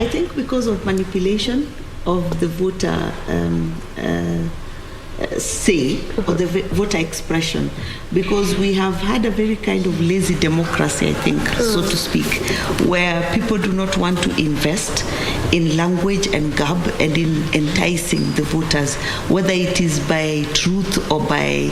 I think because of manipulation of the voter say or the voter expression, because we have had a very kind of lazy democracy, I think, so to speak, where people do not want to invest in language and garb and in enticing the voters, whether it is by truth or by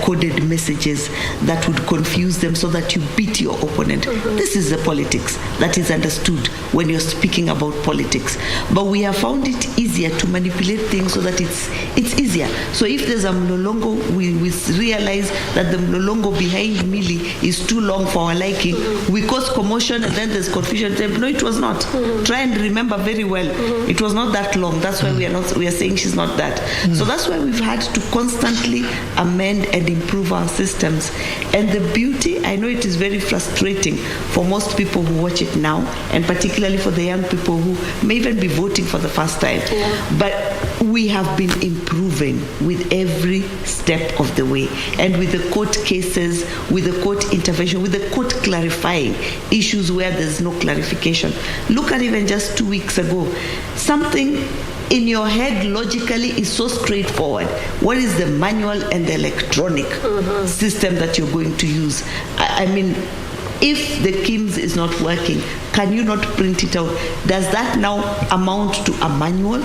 coded messages that would confuse them so that you beat your opponent. This is the politics that is understood when you're speaking about politics. But we have found it easier to manipulate things so that it's easier. So if there's a Mlolongo, we realize that the Mlolongo behind Mili is too long for our liking. We cause commotion and then there's confusion. No, it was not. Try and remember very well. It was not that long. That's why we are saying she's not that. So that's why we've had to constantly amend and improve our systems. And the beauty, I know it is very frustrating for most people who watch it now, and particularly for the young people who may even be voting for the first time. But we have been improving with every step of the way, and with the court cases, with the court intervention, with the court clarifying issues where there's no clarification. Look at even just 2 weeks ago, something in your head logically is so straightforward. What is the manual and the electronic system that you're going to use? I mean, if the KIMS is not working, can you not print it out? Does that now amount to a manual?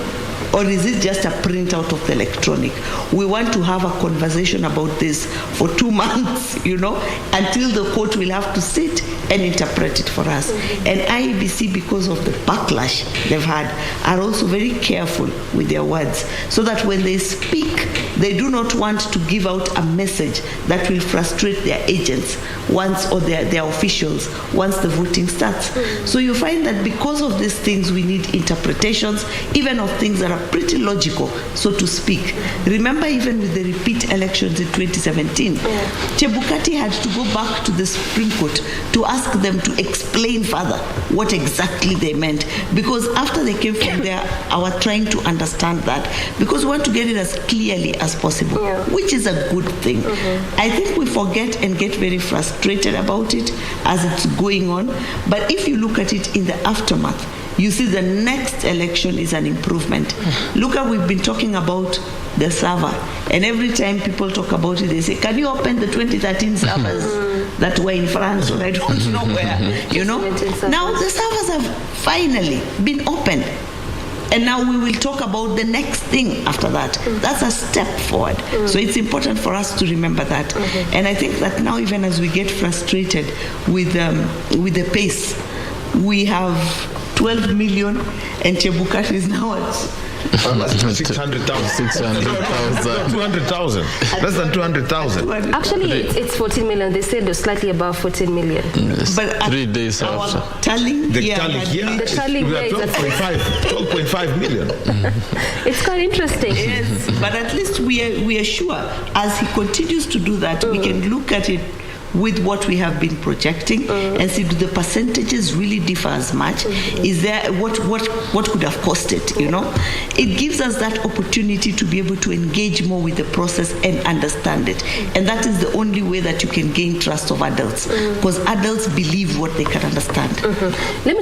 Or is it just a printout of the electronic? We want to have a conversation about this for 2 months, until the court will have to sit and interpret it for us. And IEBC, because of the backlash they've had, are also very careful with their words, so that when they speak, they do not want to give out a message that will frustrate their agents or their officials once the voting starts. So you find that because of these things, we need interpretations, even of things that are pretty logical, so to speak. Remember, even with the repeat elections in 2017, Chebukati had to go back to the Supreme Court to ask them to explain further what exactly they meant, because after they came from there, our trying to understand that, because we want to get it as clearly as possible, which is a good thing. I think we forget and get very frustrated about it as it's going on, but if you look at it in the aftermath, you see the next election is an improvement. Look at, we've been talking about the server, and every time people talk about it, they say, can you open the 2013 servers that were in France or I don't know where, Now the servers have finally been opened. And now we will talk about the next thing after that. That's a step forward. So it's important for us to remember that. And I think that now, even as we get frustrated with the pace, we have 12 million, and Chebukati is now at 600,000. 200,000. Less than 200,000. Actually, it's 14 million. They said they're slightly above 14 million. But 3 days after. The tallying we are 12.5 million. It's quite interesting. Yes, but at least we are sure, as he continues to do that, we can look at it with what we have been projecting and see, do the percentages really differ as much? Is there what could have cost it? It gives us that opportunity to be able to engage more with the process and understand it, and that is the only way that you can gain trust of adults, because adults believe what they can understand. Let me